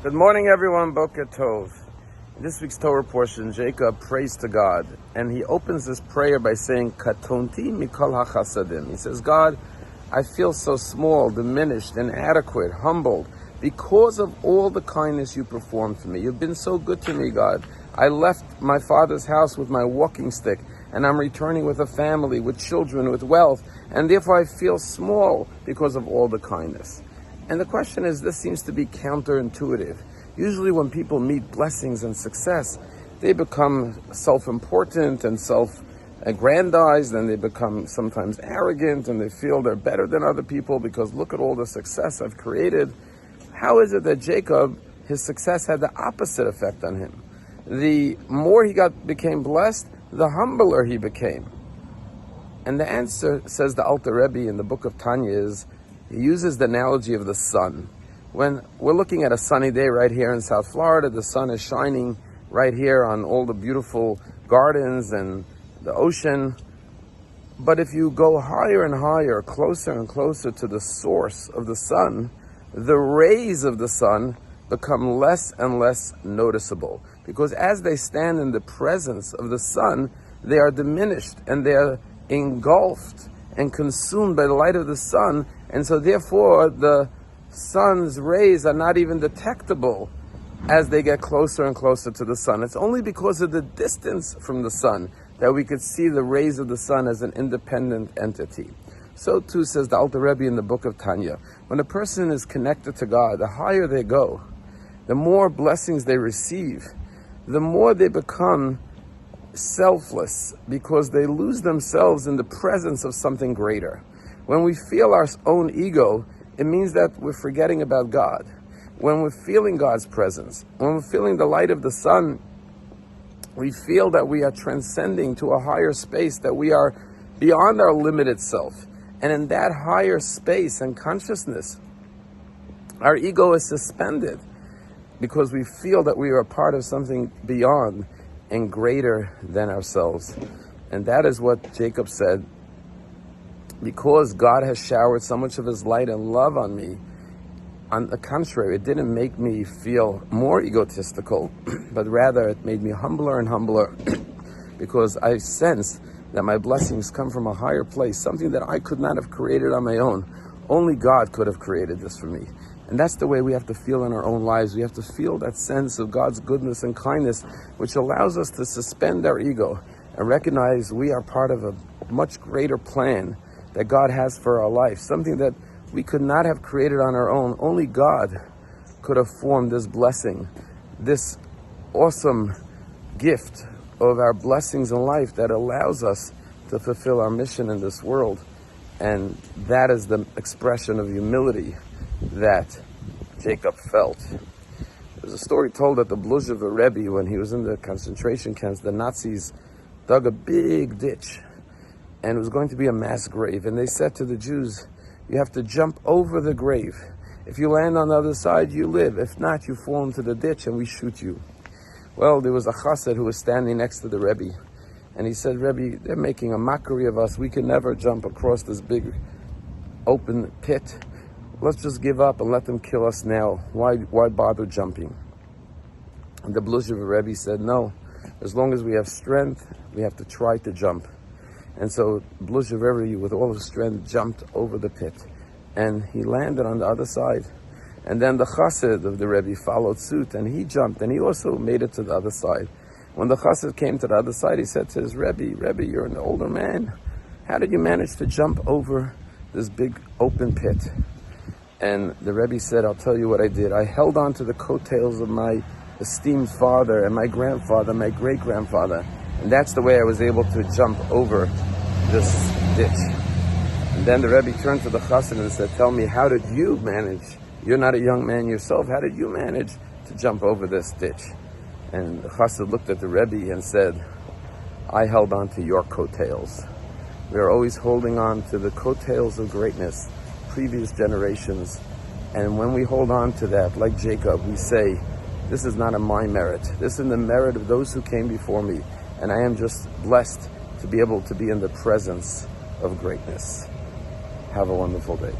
Good morning, everyone. Boker Tov. In this week's Torah portion, Jacob prays to God, and he opens this prayer by saying, Katonti mikol hachasadim. He says, God, I feel so small, diminished, inadequate, humbled, because of all the kindness you performed for me. You've been so good to me, God. I left my father's house with my walking stick, and I'm returning with a family, with children, with wealth, and therefore I feel small because of all the kindness. And the question is, this seems to be counterintuitive. Usually when people meet blessings and success, they become self-important and self-aggrandized, and they become sometimes arrogant, and they feel they're better than other people because look at all the success I've created. How is it that Jacob, his success had the opposite effect on him? The more he became blessed, the humbler he became. And the answer, says the Alter Rabbi in the book of Tanya, is he uses the analogy of the sun. When we're looking at a sunny day right here in South Florida, the sun is shining right here on all the beautiful gardens and the ocean. But if you go higher and higher, closer and closer to the source of the sun, the rays of the sun become less and less noticeable. Because as they stand in the presence of the sun, they are diminished and they are engulfed and consumed by the light of the sun. And so therefore the sun's rays are not even detectable as they get closer and closer to the sun. It's only because of the distance from the sun that we could see the rays of the sun as an independent entity. So too says the Alter Rebbe in the book of Tanya. When a person is connected to God, the higher they go, the more blessings they receive, the more they become selfless because they lose themselves in the presence of something greater. When we feel our own ego, it means that we're forgetting about God. When we're feeling God's presence, when we're feeling the light of the sun, we feel that we are transcending to a higher space, that we are beyond our limited self. And in that higher space and consciousness, our ego is suspended because we feel that we are a part of something beyond and greater than ourselves. And that is what Jacob said. Because God has showered so much of his light and love on me, on the contrary, it didn't make me feel more egotistical, but rather it made me humbler and humbler because I sense that my blessings come from a higher place, something that I could not have created on my own. Only God could have created this for me. And that's the way we have to feel in our own lives. We have to feel that sense of God's goodness and kindness, which allows us to suspend our ego and recognize we are part of a much greater plan that God has for our life, something that we could not have created on our own. Only God could have formed this blessing, this awesome gift of our blessings in life that allows us to fulfill our mission in this world. And that is the expression of humility that Jacob felt. There's a story told that the Bluzhev Rabbi, when he was in the concentration camps, the Nazis dug a big ditch, and it was going to be a mass grave. And they said to the Jews, you have to jump over the grave. If you land on the other side, you live. If not, you fall into the ditch and we shoot you. Well, there was a chassid who was standing next to the Rebbe. And he said, Rebbe, they're making a mockery of us. We can never jump across this big open pit. Let's just give up and let them kill us now. Why bother jumping? And the Bluzhev Rebbe said, no, as long as we have strength, we have to try to jump. And so Bluzhev Rebbe, with all his strength, jumped over the pit. And he landed on the other side. And then the chassid of the Rebbe followed suit, and he jumped, and he also made it to the other side. When the chassid came to the other side, he said to his Rebbe, you're an older man. How did you manage to jump over this big open pit? And the Rebbe said, I'll tell you what I did. I held on to the coattails of my esteemed father and my grandfather, my great-grandfather. And that's the way I was able to jump over this ditch. And then the Rebbe turned to the chassid and said, tell me, how did you manage? You're not a young man yourself. How did you manage to jump over this ditch? And the chassid looked at the Rebbe and said, I held on to your coattails. We are always holding on to the coattails of greatness, previous generations. And when we hold on to that, like Jacob, we say, this is not in my merit. This is in the merit of those who came before me. And I am just blessed to be able to be in the presence of greatness. Have a wonderful day.